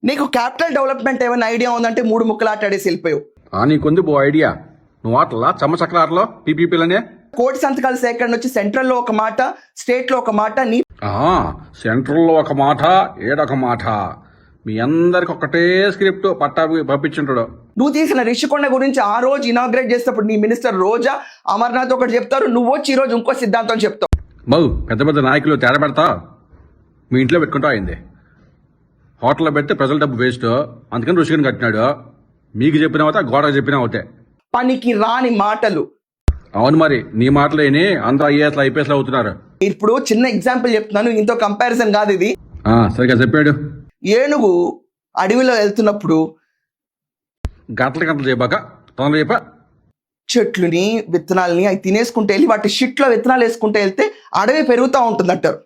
నీకు capital development ఏమైనా idea ఉందంటే మూడు ముక్కలు ఆటాడేసి వెళ్ళిపోయావు. నీకుంది బో ఐడియా. నువ్వు ఆటలా చమ్మచక్రార్లో పీపీపీలనే కోటి సంతకాల సేకరణ వచ్చి సెంట్రల్లో ఒక మాట, స్టేట్ లో ఒక మాట. నీ సెంట్రల్లో ఒక మాట, ఏడొక మాట. మీ అందరికి ఒకటే స్క్రిప్ట్ పట్టా పంపించుంటాడు. నువ్వు తీసిన రిషికొండ గురించి ఆ రోజు ఇనాగ్రేట్ చేసేటప్పుడు నీ మినిస్టర్ రోజా అమర్నాథ్ ఒకటి చెప్తారు, నువ్వు వచ్చి ఈ రోజు ఇంకో సిద్ధాంతం చెప్తావు. పెద్ద పెద్ద నాయకులు తేడా పెడతా మీ ఇంట్లో పెట్టుకుంటా అయింది. హోటల్లో పెడితే ప్రజల డబ్బు వేస్ట్, అందుకని రుచికని కట్టినాడు. మీకు చెప్పిన అవుతా, గోడకు చెప్పిన అవుతాయి. పనికి రాని మాటలు. అవును మరి, నీ మాటలేని అందరూ ఐఏఎస్లు ఐపీఎస్లు అవుతున్నారు. ఇప్పుడు చిన్న ఎగ్జాంపుల్ చెప్తున్నాను, ఇంతో కంపారిజన్ కాదు ఇది. సరిగా చెప్పాడు. ఏనుగు అడవిలో వెళ్తున్నప్పుడు గంటలు చేయబాక తొందర చెప్పా. చెట్లుని విత్తనాలని అవి తినేసుకుంటే వెళ్ళి వాటి షిట్లో విత్తనాలు వేసుకుంటే వెళ్తే అడవి పెరుగుతూ ఉంటుంది అంటారు.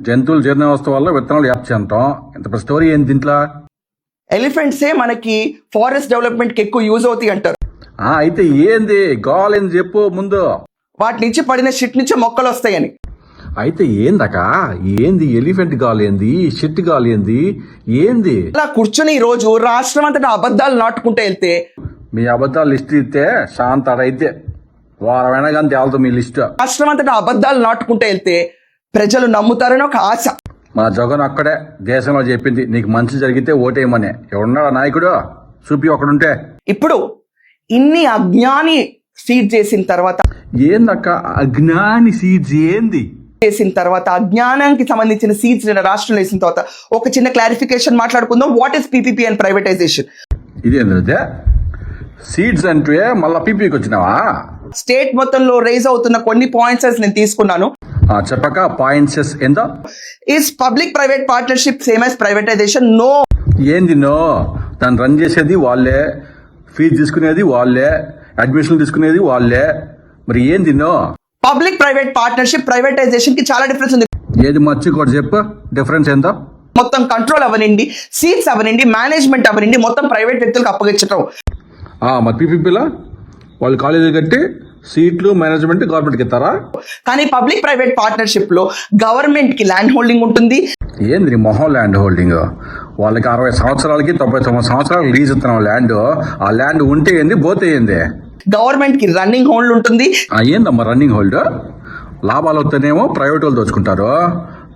జంతువుల జీర్ణ వ్యవస్థ వల్ల విత్తనాలు అంటాం. ఇంత స్టోరీ ఏంటి దీంట్లో? ఎలిఫెంట్సే మనకి ఫారెస్ట్ డెవలప్మెంట్ కి ఎక్కువ యూజ్ అవుతాయి అంటారు. అయితే ఏంది గాలేంది చెప్పు ముందు. వాటి నుంచి పడిన షిట్ నుంచి మొక్కలు వస్తాయని. అయితే ఏందక ఏంది ఎలిఫెంట్ గాలేంది, షిట్ గాలేంది, ఏంది? అలా కూర్చొని ఈ రోజు రాష్ట్రం అంతటా అబద్ధాలు నాటుకుంటే వెళ్తే మీ అబద్ధాలు లిస్ట్ ఇస్తే శాంతాడైతే వారమైనా కానీ తేలదు మీ లిస్ట్. రాష్ట్రం అంతటా అబద్ధాలు నాటుకుంటే వెళ్తే ప్రజలు నమ్ముతారని ఒక ఆశ. మా జగన్ అక్కడే దేశంలో చెప్పింది, నీకు మంచి జరిగితే ఓటేయమని. ఎవడున్నాడా నాయకుడు? చూపి ఒకడుంటే. ఇప్పుడు ఇన్ని అజ్ఞాని సీడ్ చేసిన తర్వాత ఏందక్క అజ్ఞాని సీడ్స్ ఏంది? చేసిన తర్వాత అజ్ఞానానికి సంబంధించిన సీడ్స్ రాష్ట్రంలో వేసిన తర్వాత ఒక చిన్న క్లారిఫికేషన్ మాట్లాడుకుందాం. What is PPP and privatization? ఇదేంటే సీడ్స్ అంటే మళ్ళా పీపీకి వచ్చినావా? స్టేట్ మొత్తంలో రైజ్ అవుతున్న కొన్ని పాయింట్స్ నేను తీసుకున్నాను. చెప్పక పాయింట్స్ ఎంత? Is public private partnership same as privatisation? No. ఏంది నో? దాన్ని రన్ చేసేది వాళ్ళే, ఫీజు తీసుకునేది వాళ్ళే, అడ్మిషన్ తీసుకునేది వాళ్ళే. మరి ఏంది no? Public private partnership privatisation కి చాలా డిఫరెన్స్ ఉంది. ఏది మర్చి కూడా చెప్పు, డిఫరెన్స్ ఎంత? మొత్తం కంట్రోల్ అవనండి, సీట్స్ అవనండి, మేనేజ్మెంట్ అవనండి, మొత్తం ప్రైవేట్ వ్యక్తులకు అప్పగించడం. మరి పీపీపీలా వాళ్ళు కాలేజీ కట్టి సీట్లు మేనేజ్మెంట్ గవర్నమెంట్కి ఇస్తారా? కానీ పబ్లిక్ ప్రైవేట్ పార్ట్నర్షిప్ లో గవర్నమెంట్ కి ల్యాండ్ హోల్డింగ్ ఉంటుంది. ఏంది మొహం ల్యాండ్ హోల్డింగ్? వాళ్ళకి 60 సంవత్సరాలకి 99 సంవత్సరాలు లీజ్ ఇస్తున్నాం ల్యాండ్. ఆ ల్యాండ్ ఉంటే ఏంది, పోతే ఏంది? గవర్నమెంట్ కి రన్నింగ్ హోల్డ్ ఉంటుంది. ఏందమ్మా రన్నింగ్ హోల్డ్? లాభాలు వస్తేనేమో ప్రైవేట్ వాళ్ళు దోచుకుంటారు,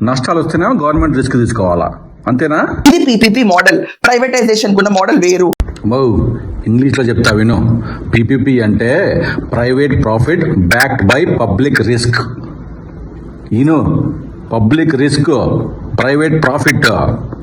నష్టాలు వస్తేనేమో గవర్నమెంట్ రిస్క్ తీసుకోవాలా, అంతేనా? ఇది పీపీపీ మోడల్. ప్రైవేటైజేషన్ కున్న మోడల్ వేరు. ఇంగ్లీష్ లో చెప్తా విను. పీపీపీ అంటే private profit backed by public risk. Public risk, private profit.